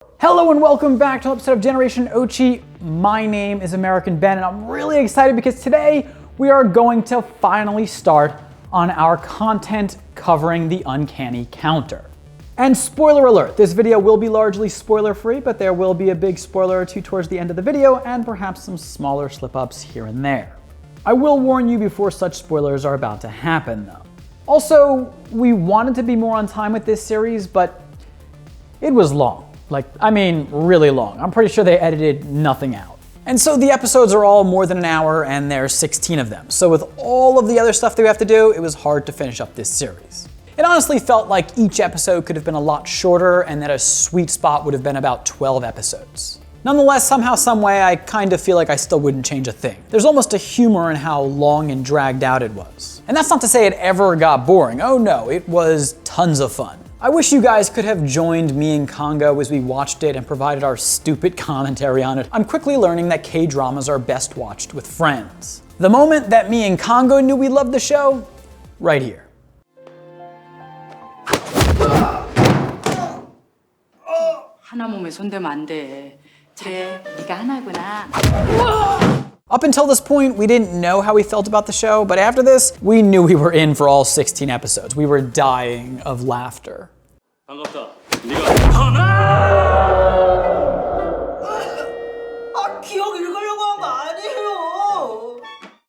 Hello and welcome back to an episode of Generation Ochi. My name is American Ben and I'm really excited because today we are going to finally start on our content covering the Uncanny Counter. And spoiler alert, this video will be largely spoiler free, but there will be a big spoiler or two towards the end of the video and perhaps some smaller slip-ups here and there. I will warn you before such spoilers are about to happen though. Also, we wanted to be more on time with this series, but it was long. Really long. I'm pretty sure they edited nothing out. And so the episodes are all more than an hour and there's 16 of them. So with all of the other stuff that we have to do, it was hard to finish up this series. It honestly felt like each episode could have been a lot shorter and that a sweet spot would have been about 12 episodes. Nonetheless, somehow, someway, I kind of feel like I still wouldn't change a thing. There's almost a humor in how long and dragged out it was. And that's not to say it ever got boring. Oh no, it was tons of fun. I wish you guys could have joined me and Congo as we watched it and provided our stupid commentary on it. I'm quickly learning that K-dramas are best watched with friends. The moment that me and Congo knew we loved the show, right here. 하나 몸에 손대면 안 돼. 그래, 네가 하나구나. Up until this point, we didn't know how we felt about the show, but after this, we knew we were in for all 16 episodes. We were dying of laughter. 반갑다. 네가 기억 읽으려고 한 거 아니에요.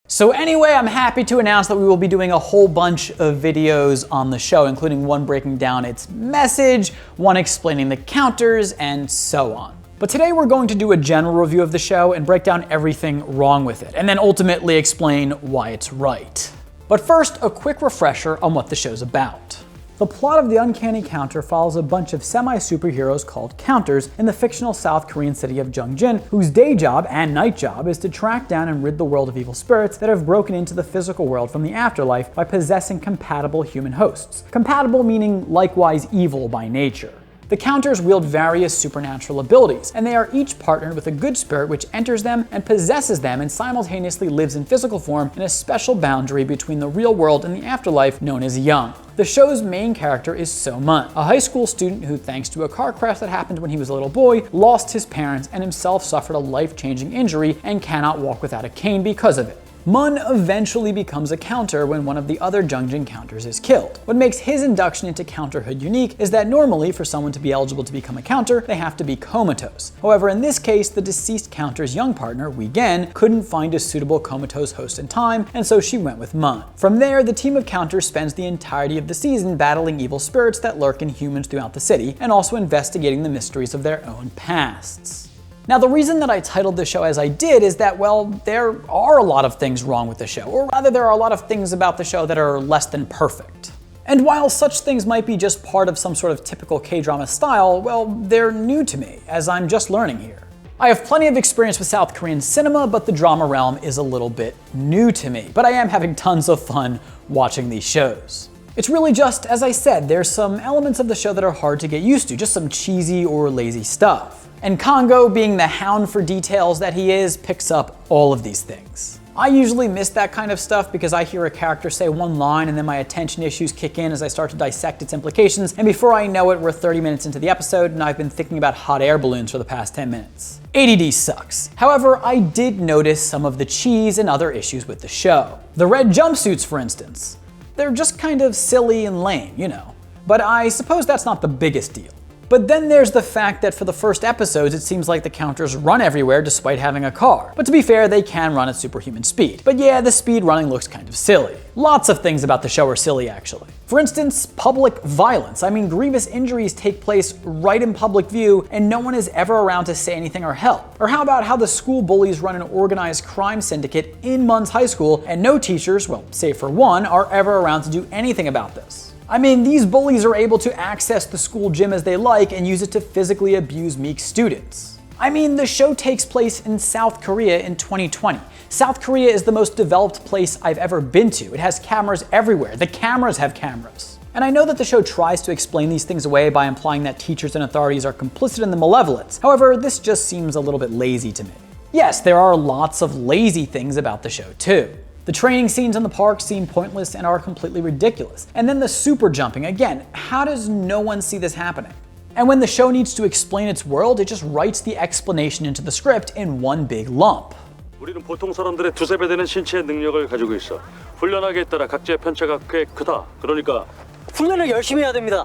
So anyway, I'm happy to announce that we will be doing a whole bunch of videos on the show, including one breaking down its message, one explaining the counters, and so on. But today we're going to do a general review of the show and break down everything wrong with it, and then ultimately explain why it's right. But first, a quick refresher on what the show's about. The plot of the Uncanny Counter follows a bunch of semi-superheroes called counters in the fictional South Korean city of Jungjin, whose day job and night job is to track down and rid the world of evil spirits that have broken into the physical world from the afterlife by possessing compatible human hosts. Compatible meaning likewise evil by nature. The counters wield various supernatural abilities, and they are each partnered with a good spirit which enters them and possesses them and simultaneously lives in physical form in a special boundary between the real world and the afterlife known as Young. The show's main character is So-mun, a high school student who, thanks to a car crash that happened when he was a little boy, lost his parents and himself suffered a life-changing injury and cannot walk without a cane because of it. Mun eventually becomes a counter when one of the other Jungjin counters is killed. What makes his induction into counterhood unique is that normally for someone to be eligible to become a counter, they have to be comatose. However, in this case, the deceased counter's young partner, Wee-gen, couldn't find a suitable comatose host in time, and so she went with Mun. From there, the team of counters spends the entirety of the season battling evil spirits that lurk in humans throughout the city, and also investigating the mysteries of their own pasts. Now, the reason that I titled the show as I did is that, well, there are a lot of things wrong with the show, or rather there are a lot of things about the show that are less than perfect. And while such things might be just part of some sort of typical K-drama style, well, they're new to me, as I'm just learning here. I have plenty of experience with South Korean cinema, but the drama realm is a little bit new to me, but I am having tons of fun watching these shows. It's really just, as I said, there's some elements of the show that are hard to get used to, just some cheesy or lazy stuff. And Congo, being the hound for details that he is, picks up all of these things. I usually miss that kind of stuff because I hear a character say one line and then my attention issues kick in as I start to dissect its implications, and before I know it, we're 30 minutes into the episode and I've been thinking about hot air balloons for the past 10 minutes. ADD sucks. However, I did notice some of the cheese and other issues with the show. The red jumpsuits, for instance. They're just kind of silly and lame, you know. But I suppose that's not the biggest deal. But then there's the fact that for the first episodes, it seems like the counters run everywhere despite having a car. But to be fair, they can run at superhuman speed. But yeah, the speed running looks kind of silly. Lots of things about the show are silly, actually. For instance, public violence. I mean, grievous injuries take place right in public view, and no one is ever around to say anything or help. Or how about how the school bullies run an organized crime syndicate in Mun's high school, and no teachers, well, save for one, are ever around to do anything about this. I mean, these bullies are able to access the school gym as they like and use it to physically abuse meek students. I mean, the show takes place in South Korea in 2020. South Korea is the most developed place I've ever been to. It has cameras everywhere. The cameras have cameras. And I know that the show tries to explain these things away by implying that teachers and authorities are complicit in the malevolence. However, this just seems a little bit lazy to me. Yes, there are lots of lazy things about the show too. The training scenes in the park seem pointless and are completely ridiculous. And then the super jumping, again, how does no one see this happening? And when the show needs to explain its world, it just writes the explanation into the script in one big lump. 우리는 보통 사람들의 두세 배 되는 신체 능력을 가지고 있어. 훈련하기에 따라 각자의 편차가 꽤 크다. 그러니까 훈련을 열심히 해야 됩니다.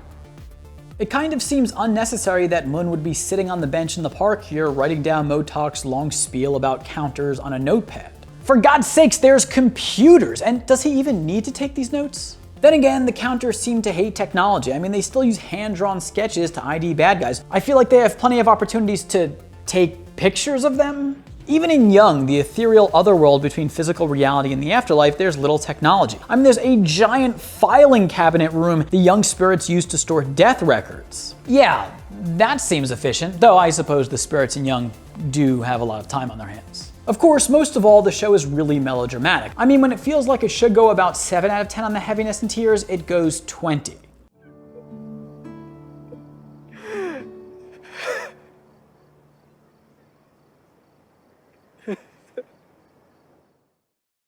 It kind of seems unnecessary that Moon would be sitting on the bench in the park here writing down Motak's long spiel about counters on a notepad. For God's sakes, there's computers! And does he even need to take these notes? Then again, the counters seem to hate technology. I mean, they still use hand-drawn sketches to ID bad guys. I feel like they have plenty of opportunities to take pictures of them. Even in Young, the ethereal otherworld between physical reality and the afterlife, there's little technology. I mean, there's a giant filing cabinet room the young spirits use to store death records. Yeah, that seems efficient, though I suppose the spirits in Young do have a lot of time on their hands. Of course, most of all, the show is really melodramatic. I mean, when it feels like it should go about 7 out of 10 on the heaviness and tears, it goes 20.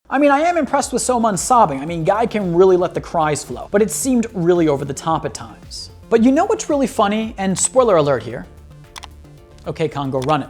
I mean, I am impressed with So-Mun's sobbing. I mean, Guy can really let the cries flow, but it seemed really over the top at times. But you know what's really funny? And spoiler alert here. Okay, Congo, run it.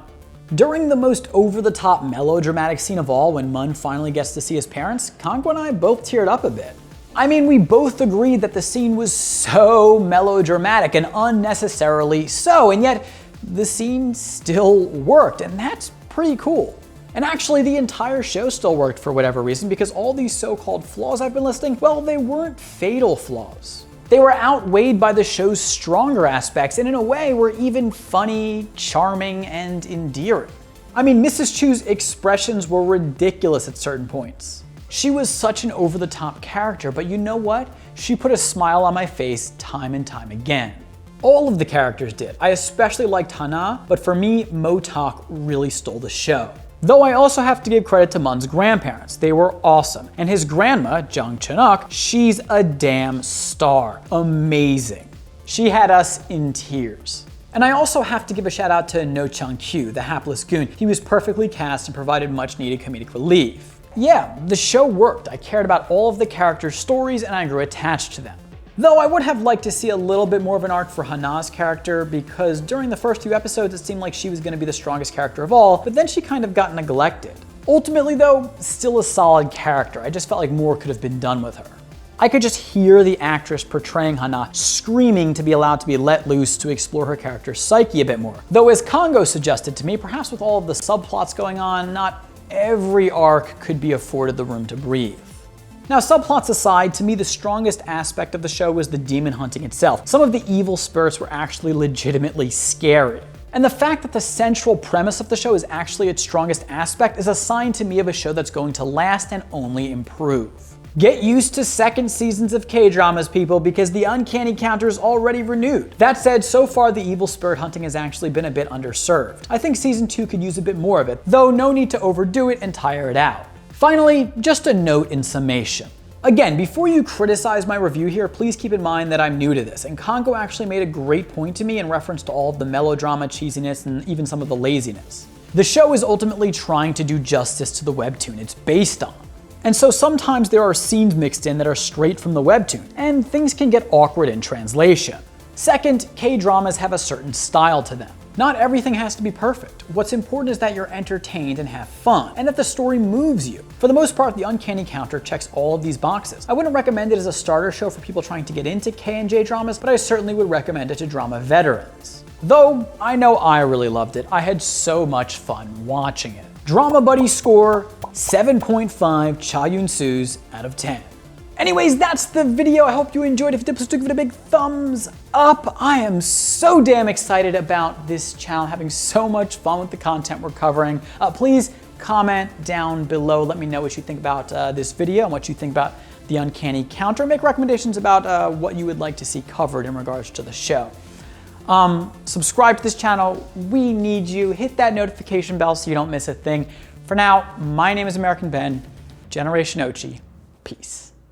During the most over-the-top melodramatic scene of all, when Mun finally gets to see his parents, Congo and I both teared up a bit. I mean, we both agreed that the scene was so melodramatic and unnecessarily so, and yet the scene still worked, and that's pretty cool. And actually, the entire show still worked for whatever reason, because all these so-called flaws I've been listing, well, they weren't fatal flaws. They were outweighed by the show's stronger aspects, and in a way were even funny, charming, and endearing. I mean, Mrs. Chu's expressions were ridiculous at certain points. She was such an over-the-top character, but you know what? She put a smile on my face time and time again. All of the characters did. I especially liked Hana, but for me, Motak really stole the show. Though I also have to give credit to Mun's grandparents. They were awesome. And his grandma, Jung Chun-ok, she's a damn star. Amazing. She had us in tears. And I also have to give a shout out to No Chung-kyu, the hapless goon. He was perfectly cast and provided much needed comedic relief. Yeah, the show worked. I cared about all of the characters' stories and I grew attached to them. Though I would have liked to see a little bit more of an arc for Hana's character, because during the first few episodes it seemed like she was going to be the strongest character of all, but then she kind of got neglected. Ultimately though, still a solid character. I just felt like more could have been done with her. I could just hear the actress portraying Hana screaming to be allowed to be let loose to explore her character's psyche a bit more. Though as Congo suggested to me, perhaps with all of the subplots going on, not every arc could be afforded the room to breathe. Now, subplots aside, to me the strongest aspect of the show was the demon hunting itself. Some of the evil spirits were actually legitimately scary. And the fact that the central premise of the show is actually its strongest aspect is a sign to me of a show that's going to last and only improve. Get used to second seasons of K-dramas, people, because the Uncanny Counter is already renewed. That said, so far the evil spirit hunting has actually been a bit underserved. I think season 2 could use a bit more of it, though no need to overdo it and tire it out. Finally, just a note in summation. Again, before you criticize my review here, please keep in mind that I'm new to this, and Congo actually made a great point to me in reference to all of the melodrama, cheesiness, and even some of the laziness. The show is ultimately trying to do justice to the webtoon it's based on. And so sometimes there are scenes mixed in that are straight from the webtoon, and things can get awkward in translation. Second, K-dramas have a certain style to them. Not everything has to be perfect. What's important is that you're entertained and have fun, and that the story moves you. For the most part, the Uncanny Counter checks all of these boxes. I wouldn't recommend it as a starter show for people trying to get into K and J dramas, but I certainly would recommend it to drama veterans. Though I know I really loved it, I had so much fun watching it. Drama Buddy score, 7.5 Cha Yun-soos out of 10. Anyways, that's the video. I hope you enjoyed. If you did, please give it a big thumbs up. I am so damn excited about this channel, having so much fun with the content we're covering. Please comment down below. Let me know what you think about this video and what you think about the Uncanny Counter. Make recommendations about what you would like to see covered in regards to the show. Subscribe to this channel. We need you. Hit that notification bell so you don't miss a thing. For now, my name is American Ben, Generation Ochi. Peace.